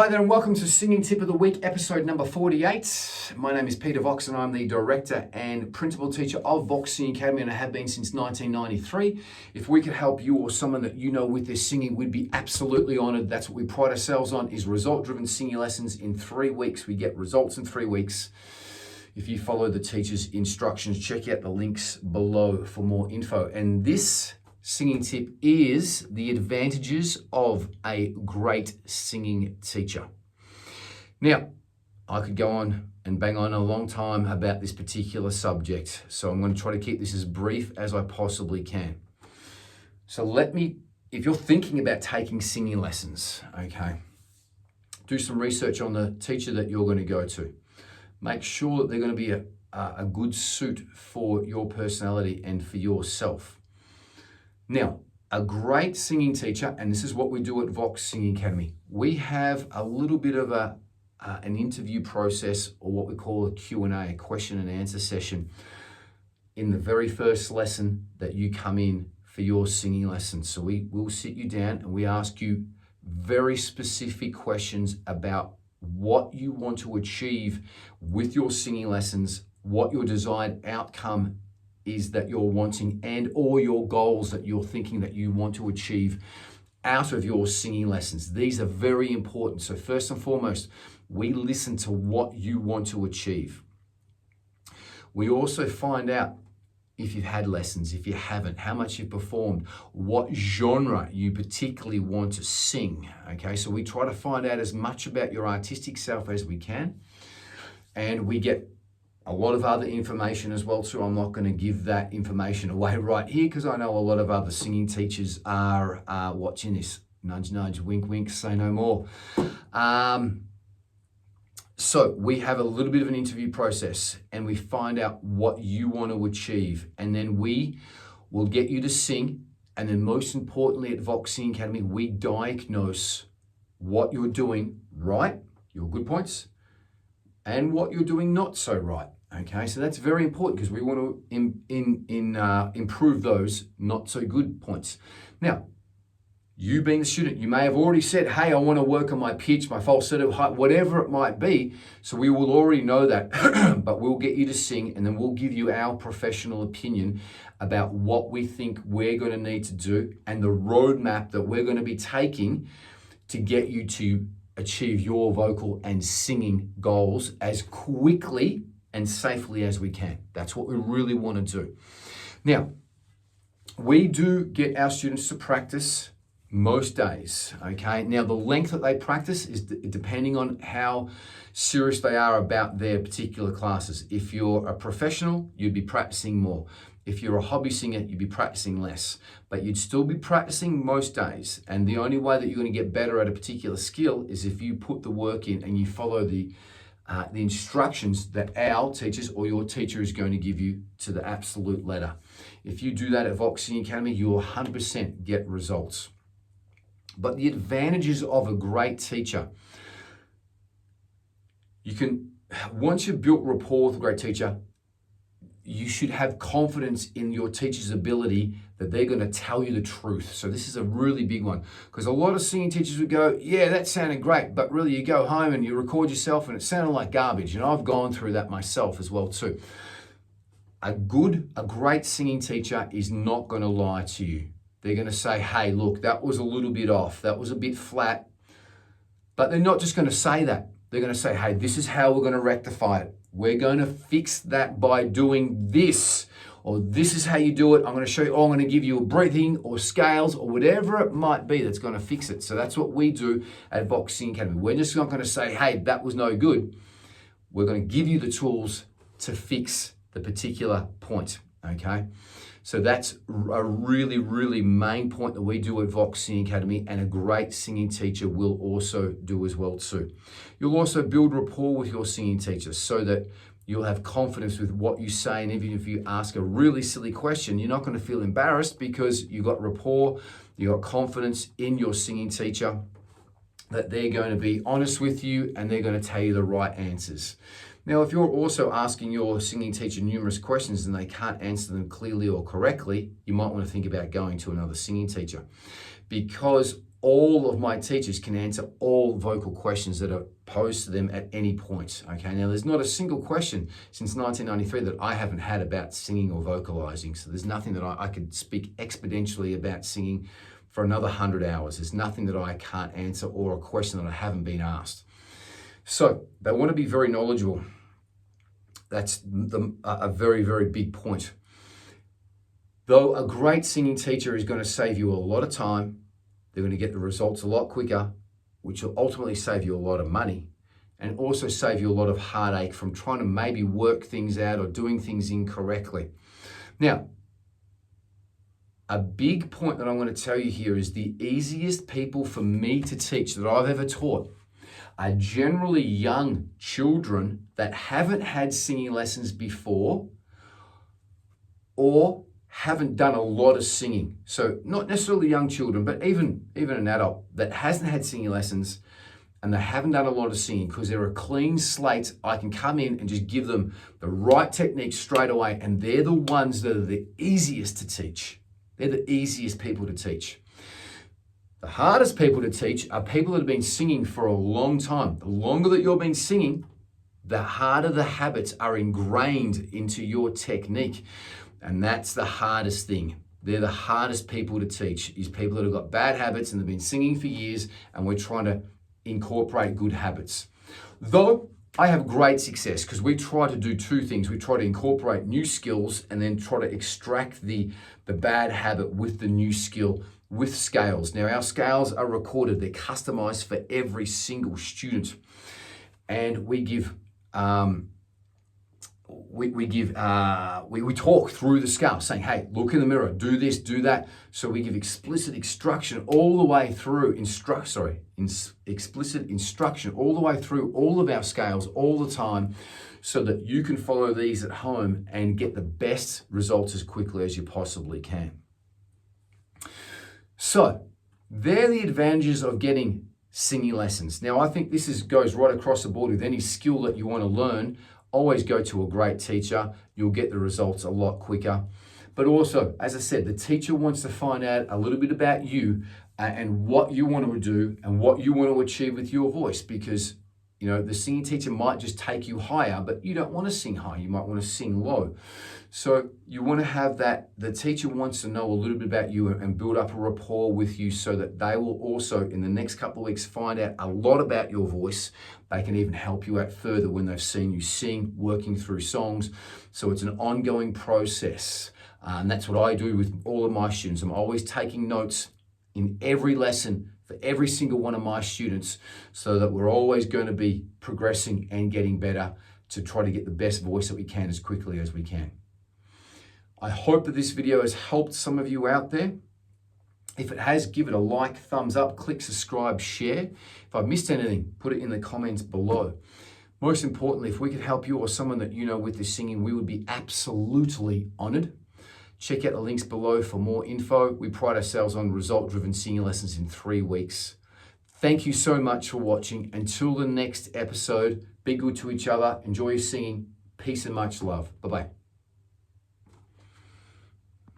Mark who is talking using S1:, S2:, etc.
S1: Hi there and welcome to Singing Tip of the Week, episode number 48. My name is Peter Vox and I'm the director and principal teacher of Vox Singing Academy, and I have been since 1993. If we could help you or someone that you know with their singing, we'd be absolutely honoured. That's what we pride ourselves on, is result-driven singing lessons in 3 weeks. We get results in 3 weeks. If you follow the teacher's instructions, check out the links below for more info. And this singing tip is the advantages of a great singing teacher. Now, I could go on and bang on a long time about this particular subject, so I'm going to try to keep this as brief as I possibly can. So if you're thinking about taking singing lessons, okay, do some research on the teacher that you're going to go to. Make sure that they're going to be a good suit for your personality and for yourself. Now, a great singing teacher, and this is what we do at Vox Singing Academy, we have a little bit of an interview process, or what we call a Q&A, a question and answer session, in the very first lesson that you come in for your singing lesson. So we will sit you down and we ask you very specific questions about what you want to achieve with your singing lessons, what your desired outcome is that you're wanting, and or your goals that you're thinking that you want to achieve out of your singing lessons. These are very important. So first and foremost, we listen to what you want to achieve. We also find out if you've had lessons, if you haven't, how much you've performed, what genre you particularly want to sing. Okay, so we try to find out as much about your artistic self as we can, and we get a lot of other information as well too. I'm not going to give that information away right here because I know a lot of other singing teachers are watching this. Nudge, nudge, wink, wink, say no more. So we have a little bit of an interview process and we find out what you want to achieve, and then we will get you to sing. And then most importantly at Vox Singing Academy, we diagnose what you're doing right, your good points, and what you're doing not so right. Okay, so that's very important because we want to improve those not so good points. Now, you being the student, you may have already said, hey, I want to work on my pitch, my falsetto height, whatever it might be. So we will already know that, but we'll get you to sing, and then we'll give you our professional opinion about what we think we're going to need to do and the roadmap that we're going to be taking to get you to achieve your vocal and singing goals as quickly and safely as we can. That's what we really want to do. Now, we do get our students to practice most days, okay? Now, the length that they practice is depending on how serious they are about their particular classes. If you're a professional, you'd be practicing more. If you're a hobby singer, you'd be practicing less, but you'd still be practicing most days. And the only way that you're going to get better at a particular skill is if you put the work in and you follow the instructions that our teachers or your teacher is going to give you to the absolute letter. If you do that at Vox Singing Academy, you'll 100% get results. But the advantages of a great teacher, once you've built rapport with a great teacher, you should have confidence in your teacher's ability that they're going to tell you the truth. So this is a really big one, because a lot of singing teachers would go, yeah, that sounded great, but really you go home and you record yourself and it sounded like garbage. And I've gone through that myself as well too. A great singing teacher is not going to lie to you. They're going to say, hey, look, that was a little bit off. That was a bit flat. But they're not just going to say that. They're going to say, hey, this is how we're going to rectify it. We're going to fix that by doing this, or this is how you do it. I'm going to show you, or I'm going to give you a breathing or scales or whatever it might be that's going to fix it. So that's what we do at Vox Singing Academy. We're just not going to say, hey, that was no good. We're going to give you the tools to fix the particular point, okay? So that's a really, really main point that we do at Vox Singing Academy, and a great singing teacher will also do as well too. You'll also build rapport with your singing teacher so that you'll have confidence with what you say, and even if you ask a really silly question, you're not going to feel embarrassed because you've got rapport, you've got confidence in your singing teacher that they're going to be honest with you and they're going to tell you the right answers. Now, if you're also asking your singing teacher numerous questions and they can't answer them clearly or correctly, you might want to think about going to another singing teacher, because all of my teachers can answer all vocal questions that are posed to them at any point. Okay, now there's not a single question since 1993 that I haven't had about singing or vocalizing. So there's nothing that I could speak exponentially about singing for another 100 hours. There's nothing that I can't answer or a question that I haven't been asked. So they want to be very knowledgeable. That's a very, very big point. Though a great singing teacher is going to save you a lot of time, they're going to get the results a lot quicker, which will ultimately save you a lot of money and also save you a lot of heartache from trying to maybe work things out or doing things incorrectly. Now, a big point that I'm going to tell you here is the easiest people for me to teach that I've ever taught are generally young children that haven't had singing lessons before or haven't done a lot of singing. So not necessarily young children, but even an adult that hasn't had singing lessons and they haven't done a lot of singing, because they're a clean slate. I can come in and just give them the right technique straight away, and they're the ones that are the easiest to teach. They're the easiest people to teach. The hardest people to teach are people that have been singing for a long time. The longer that you've been singing, the harder the habits are ingrained into your technique. And that's the hardest thing. They're the hardest people to teach, is people that have got bad habits and they've been singing for years, and we're trying to incorporate good habits. Though I have great success, because we try to do two things. We try to incorporate new skills and then try to extract the bad habit with the new skill with scales. Now, our scales are recorded. They're customized for every single student. And we give... We talk through the scale, saying, hey, look in the mirror, do this, do that. So we give explicit instruction all the way through, explicit instruction all the way through all of our scales all the time, so that you can follow these at home and get the best results as quickly as you possibly can. So they're the advantages of getting singing lessons. Now, I think this goes right across the board with any skill that you want to learn. Always go to a great teacher. You'll get the results a lot quicker. But also, as I said, the teacher wants to find out a little bit about you and what you want to do and what you want to achieve with your voice, because the singing teacher might just take you higher, but you don't want to sing high. You might want to sing low. So you want to have that. The teacher wants to know a little bit about you and build up a rapport with you, so that they will also, in the next couple of weeks, find out a lot about your voice. They can even help you out further when they've seen you sing, working through songs. So it's an ongoing process. And that's what I do with all of my students. I'm always taking notes in every lesson for every single one of my students, so that we're always going to be progressing and getting better to try to get the best voice that we can as quickly as we can. I hope that this video has helped some of you out there. If it has, give it a like, thumbs up, click subscribe, share. If I've missed anything, put it in the comments below. Most importantly, if we could help you or someone that you know with the singing, we would be absolutely honored. Check out the links below for more info. We pride ourselves on result-driven singing lessons in 3 weeks. Thank you so much for watching. Until the next episode, be good to each other, enjoy your singing, peace and much love. Bye-bye.